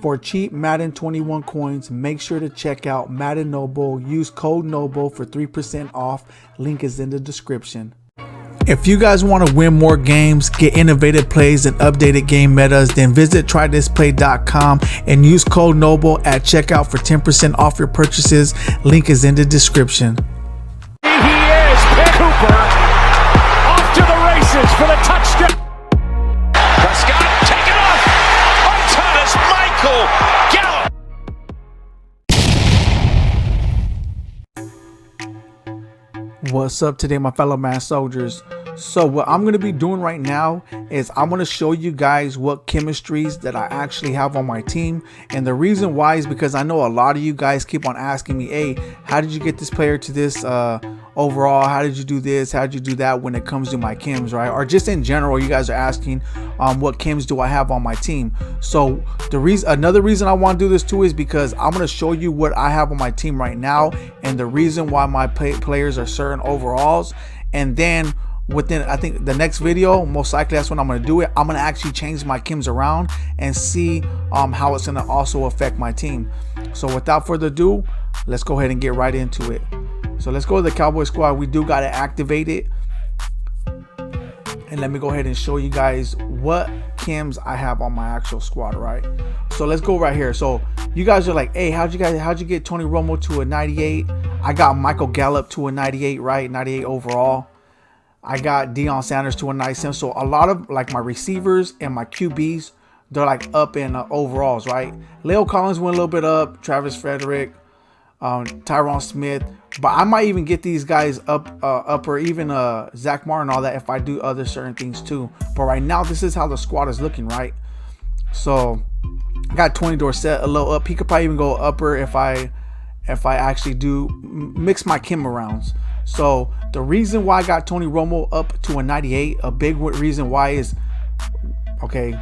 For cheap Madden 21 coins, make sure to check out Madden Noble. Use code NOBLE for 3% off. Link is in the description. If you guys want to win more games, get innovative plays and updated game metas, then visit trythisplay.com and use code NOBLE at checkout for 10% off your purchases. Link is in the description. He is Pitt Cooper off to the races for the touchdown. Prescott taken off by Thomas Michael Gallup. What's up today, my fellow man soldiers? So what I'm going to be doing right now is I'm going to show you guys what chemistries that I actually have on my team. And the reason why is because I know a lot of you guys keep on asking me, hey, how did you get this player to this overall? How did you do this? How did you do that when it comes to my chems, right? Or just in general, you guys are asking what chems do I have on my team. So another reason I want to do this too is because I'm going to show you what I have on my team right now and the reason why my players are certain overalls. And then within, I think the next video, most likely that's when I'm going to do it. I'm going to actually change my chems around and see how it's going to also affect my team. So without further ado, let's go ahead and get right into it. So let's go to the Cowboy Squad. We do got to activate it. And let me go ahead and show you guys what chems I have on my actual squad, right? So let's go right here. So you guys are like, hey, how'd you get Tony Romo to a 98? I got Michael Gallup to a 98, right? 98 overall. I got Deion Sanders to a 97. So a lot of like my receivers and my QBs, they're like up in overalls, right? Leo Collins went a little bit up. Travis Frederick, Tyron Smith. But I might even get these guys up, or even Zach Martin, all that, if I do other certain things too. But right now, this is how the squad is looking, right? So I got 20 Dorsett a little up. He could probably even go upper if I actually do mix my chem arounds. So the reason why I got Tony Romo up to a 98, a big reason why is, okay,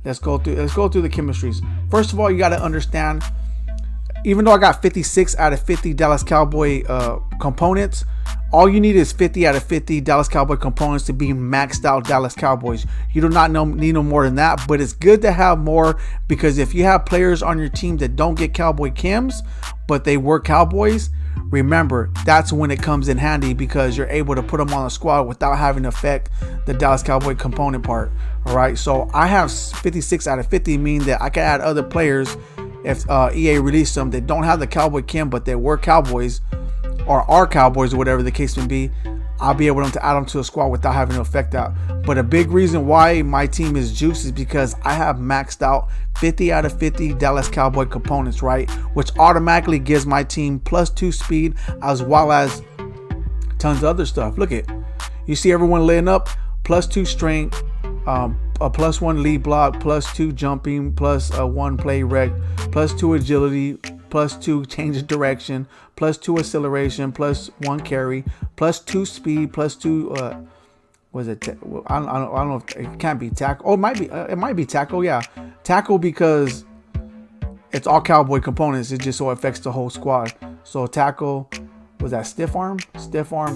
let's go through the chemistries. First of all, you got to understand, even though I got 56 out of 50 Dallas Cowboy components, all you need is 50 out of 50 Dallas Cowboy components to be maxed out Dallas Cowboys. You do not need no more than that, but it's good to have more, because if you have players on your team that don't get Cowboy chems, but they were Cowboys, remember, that's when it comes in handy, because you're able to put them on the squad without having to affect the Dallas Cowboy component part. All right, so I have 56 out of 50, meaning that I can add other players if EA released them that don't have the Cowboy chem, but they were Cowboys or are Cowboys or whatever the case may be. I'll be able to add them to a squad without having to affect that. But a big reason why my team is juiced is because I have maxed out 50 out of 50 Dallas Cowboy components, right? Which automatically gives my team +2 speed as well as tons of other stuff. Look at, you see everyone laying up, +2 strength, a +1 lead block, +2 jumping, +1 play rec, +2 agility, +2 change of direction, +2 acceleration, +1 carry, +2 speed, +2 was it? I don't know if it can't be tackle. Oh, it might be tackle. Yeah, tackle, because it's all Cowboy components. It just so affects the whole squad. So tackle. Was that stiff arm,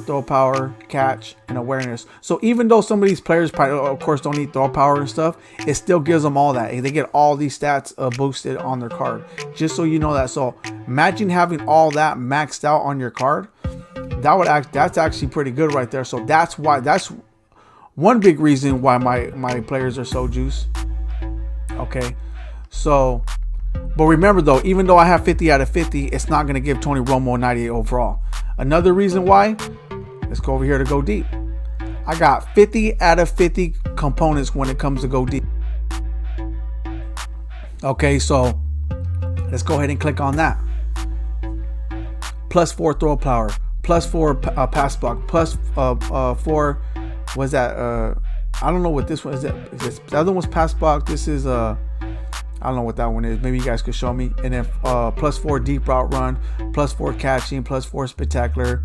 throw power, catch, and awareness. So even though some of these players probably, of course, don't need throw power and stuff, it still gives them all that. They get all these stats boosted on their card, just so you know that. So imagine having all that maxed out on your card. That's actually pretty good right there. So that's one big reason why my players are so juiced. Okay, so. But remember though, even though I have 50 out of 50, it's not going to give Tony Romo a 98 overall. Another reason why, let's go over here to go deep. I got 50 out of 50 components when it comes to go deep. Okay, so let's go ahead and click on that. +4 throw power, +4 pass block, +4, was that, I don't know what this one is. The other one's pass block. This is, I don't know what that one is. Maybe you guys could show me. And then +4 deep route run, +4 catching, +4 spectacular,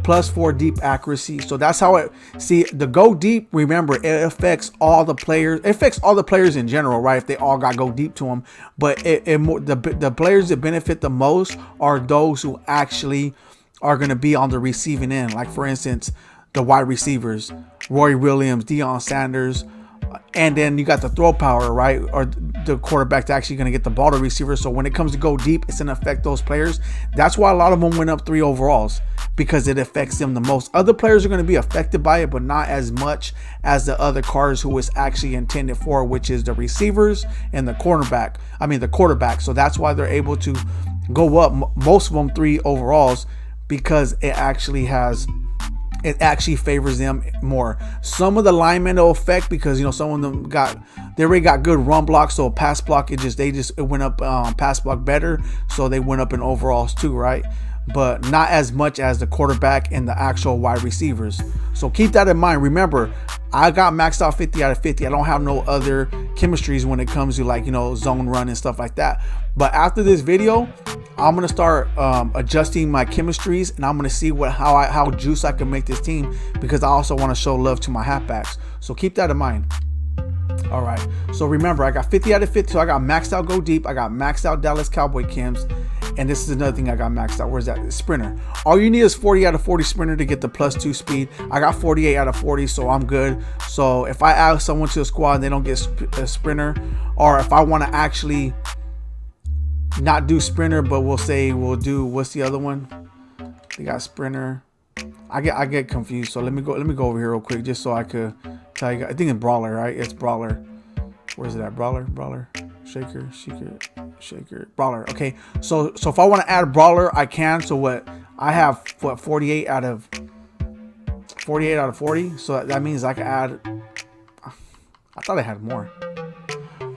+4 deep accuracy. So that's how it. See, the go deep. Remember, it affects all the players. It affects all the players in general, right? If they all got go deep to them, but the players that benefit the most are those who actually are going to be on the receiving end. Like for instance, the wide receivers, Roy Williams, Deion Sanders, And then you got the throw power, right? Or the quarterback's actually going to get the ball to receiver. So when it comes to go deep, it's going to affect those players. That's why a lot of them went up 3 overalls, because it affects them the most. Other players are going to be affected by it, but not as much as the other cards who it's actually intended for, which is the receivers and the quarterback. So that's why they're able to go up, most of them 3 overalls, because it actually favors them more. Some of the linemen will affect, because some of them already got good run blocks, so pass block it went up pass block better, so they went up in overalls too, right? But not as much as the quarterback and the actual wide receivers. So keep that in mind. Remember, I got maxed out 50 out of 50. I don't have no other chemistries when it comes to zone run and stuff like that. But after this video, I'm gonna start adjusting my chemistries, and I'm gonna see how juice I can make this team, because I also want to show love to my halfbacks. So keep that in mind. All right. So remember, I got 50 out of 50. So I got maxed out go deep. I got maxed out Dallas Cowboy chems. And this is another thing I got maxed out. Where's that? Sprinter. All you need is 40 out of 40 sprinter to get the +2 speed. I got 48 out of 40, so I'm good. So if I add someone to a squad and they don't get a sprinter, or if I want to actually not do sprinter, but we'll do, what's the other one? They got sprinter. I get confused. So let me go over here real quick, just so I could tell you. I think it's brawler, right? It's brawler. Where's it at? Brawler. Shaker, brawler. Okay, so if I want to add brawler, I can. So what I have, 48 out of 40. So that means I can add. I thought I had more.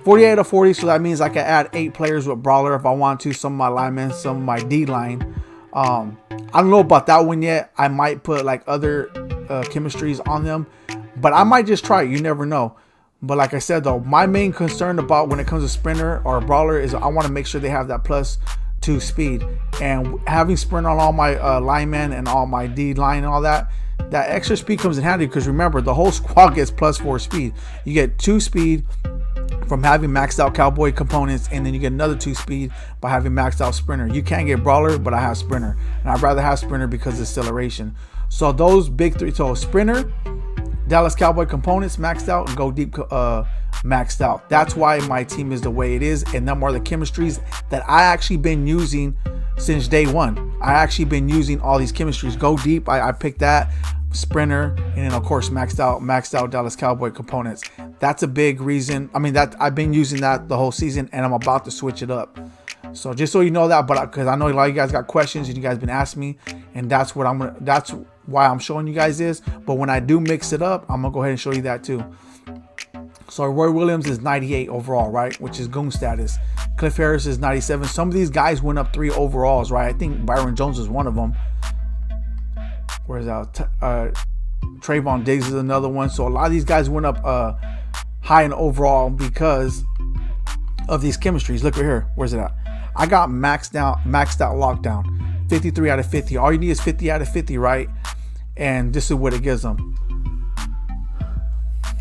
48 out of 40. So that means I can add 8 players with brawler if I want to. Some of my linemen, some of my D line. I don't know about that one yet. I might put other chemistries on them, but I might just try it. You never know. But like I said, though, my main concern about when it comes to sprinter or brawler is I want to make sure they have that +2 speed. And having sprinter on all my linemen and all my D line and all that extra speed comes in handy, because remember, the whole squad gets +4 speed. You get 2 speed from having maxed out Cowboy components, and then you get another 2 speed by having maxed out sprinter. You can't get brawler, but I have sprinter, and I'd rather have sprinter because of acceleration. So those big 3, so sprinter, Dallas Cowboy components maxed out, and go deep maxed out. That's why my team is the way it is, and them are the chemistries that I actually been using since day one. I actually been using all these chemistries. Go deep, I picked that, sprinter, and then of course maxed out Dallas Cowboy components. That's a big reason. I mean, that I've been using that the whole season, and I'm about to switch it up. So just so you know that, but because I know a lot of you guys got questions and you guys been asking me, and that's why I'm showing you guys this. But when I do mix it up, I'm gonna go ahead and show you that too. So Roy Williams is 98 overall, right? Which is goon status. Cliff Harris is 97. Some of these guys went up 3 overalls, right? I think Byron Jones is one of them. Where's that? Trayvon Diggs is another one. So a lot of these guys went up high in overall because of these chemistries. Look right here. Where's it at? I got maxed out lockdown. 53 out of 50. All you need is 50 out of 50, right? And this is what it gives them.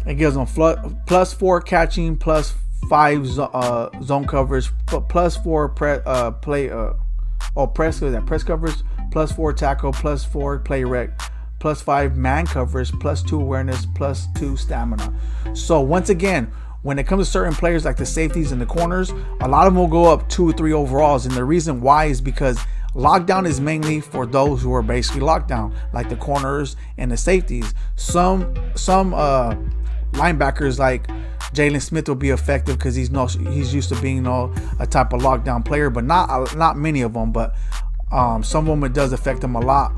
It gives them +4 catching, +5 zone coverage, +4 press coverage, +4 tackle, +4 play rec, +5 man coverage, +2 awareness, +2 stamina. So once again, when it comes to certain players like the safeties and the corners, a lot of them will go up 2 or 3 overalls, and the reason why is because lockdown is mainly for those who are basically locked down, like the corners and the safeties. Some linebackers like Jalen Smith will be effective because he's used to being a type of lockdown player, but not many of them. But some of them, it does affect them a lot.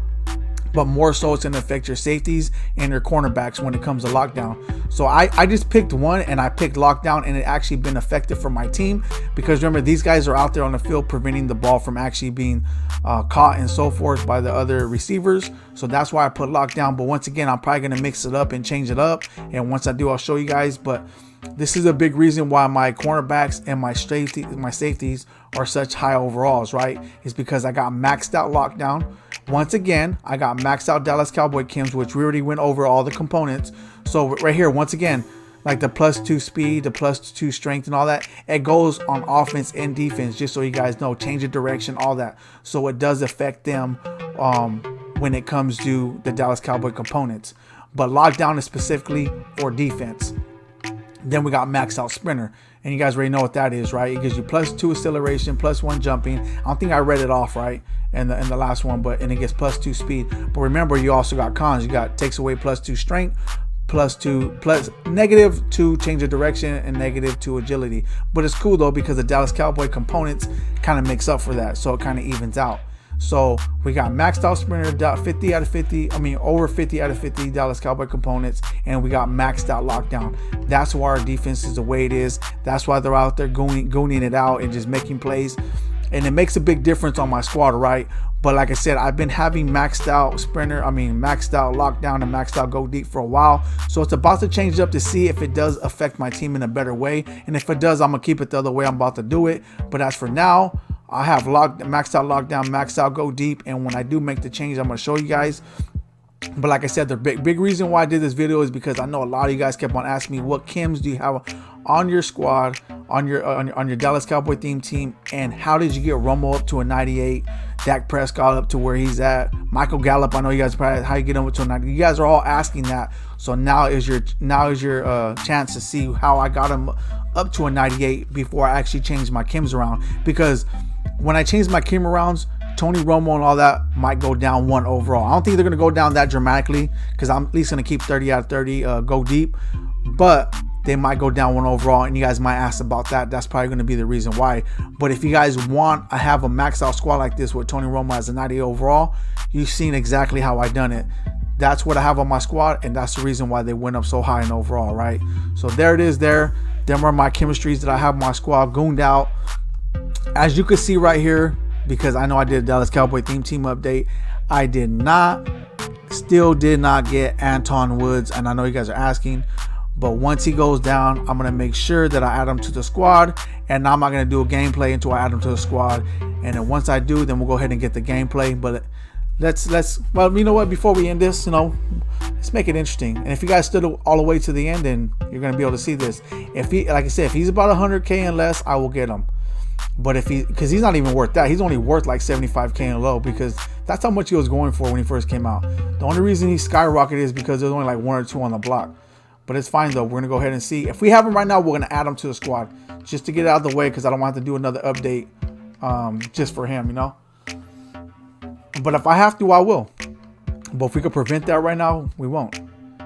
But more so, it's going to affect your safeties and your cornerbacks when it comes to lockdown. So I just picked one, and I picked lockdown, and it actually been effective for my team because remember, these guys are out there on the field preventing the ball from actually being caught and so forth by the other receivers. So that's why I put lockdown. But once again, I'm probably going to mix it up and change it up. And once I do, I'll show you guys. But this is a big reason why my cornerbacks and my safeties are such high overalls, right? It's because I got maxed out lockdown. Once again, I got maxed out Dallas Cowboy chems, which we already went over all the components. So right here, once again, like the +2 speed, the +2 strength and all that, it goes on offense and defense, just so you guys know, change of direction, all that. So it does affect them when it comes to the Dallas Cowboy components. But lockdown is specifically for defense. Then we got maxed out sprinter, and you guys already know what that is, right? It gives you +2 acceleration, +1 jumping. I don't think I read it off right in the last one, and it gets +2 speed. But remember, you also got cons. You got takes away +2 strength, -2 change of direction, and -2 agility. But it's cool though, because the Dallas Cowboy components kind of makes up for that, so it kind of evens out. So we got maxed out sprinter, 50 out of 50. I mean, over 50 out of 50 Dallas Cowboy components, and we got maxed out lockdown. That's why our defense is the way it is. That's why they're out there gooning it out and just making plays. And it makes a big difference on my squad, right? But like I said, I've been having maxed out sprinter, maxed out lockdown and maxed out go deep for a while. So it's about to change it up to see if it does affect my team in a better way. And if it does, I'm gonna keep it the other way I'm about to do it. But as for now, I have maxed out lockdown, maxed out go deep, and when I do make the change, I'm gonna show you guys. But like I said, the big reason why I did this video is because I know a lot of you guys kept on asking me, what chems do you have on your squad, on your Dallas Cowboy theme team, and how did you get Romo up to a 98, Dak Prescott up to where he's at, Michael Gallup? I know you guys probably, how you get him up to a 90. You guys are all asking that, so now is your chance to see how I got him up to a 98 before I actually changed my chems around. Because when I change my chem arounds, Tony Romo and all that might go down 1 overall. I don't think they're going to go down that dramatically, because I'm at least going to keep 30 out of 30 go deep, but they might go down 1 overall, and you guys might ask about that. That's probably going to be the reason why. But if you guys want to have a max out squad like this with Tony Romo as a 90 overall, you've seen exactly how I done it. That's what I have on my squad, and that's the reason why they went up so high in overall, right? So there it is there. Them are my chemistries that I have on my squad gooned out. As you can see right here, because I know I did a Dallas Cowboy team update, I still did not get Anton Woods, and I know you guys are asking, but once he goes down, I'm gonna make sure that I add him to the squad, and I'm not gonna do a gameplay until I add him to the squad. And then once I do, then we'll go ahead and get the gameplay. But well, you know what, before we end this, let's make it interesting. And if you guys stood all the way to the end, then you're gonna be able to see this. If he, like I said, if he's about 100K and less, I will get him. But because he's not even worth that, he's only worth like 75K and low, because that's how much he was going for when he first came out. The only reason he skyrocketed is because there's only like 1 or 2 on the block. But it's fine though. We're gonna go ahead and see if we have him right now. We're gonna add him to the squad just to get it out of the way, because I don't want to do another update just for him, But if I have to, I will. But if we could prevent that right now, we won't.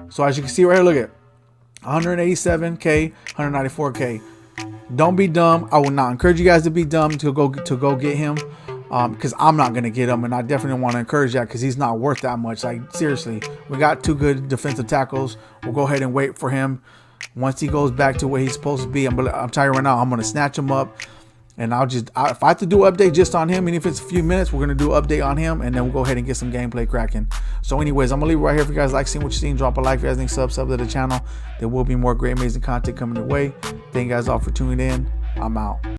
So as you can see right here, look at 187K, 194K. Don't be dumb. I will not encourage you guys to be dumb to go get him, because I'm not gonna get him, and I definitely want to encourage that, because he's not worth that much. Like, seriously, we got 2 good defensive tackles. We'll go ahead and wait for him. Once he goes back to where he's supposed to be, I'm telling you right now, I'm gonna snatch him up, and if I have to do an update just on him, and if it's a few minutes, we're gonna do an update on him, and then we'll go ahead and get some gameplay cracking. So anyways, I'm gonna leave it right here. If you guys like seeing what you're seeing, drop a like. If you guys think sub to the channel, there will be more great amazing content coming your way. Thank you guys all for tuning in. I'm out.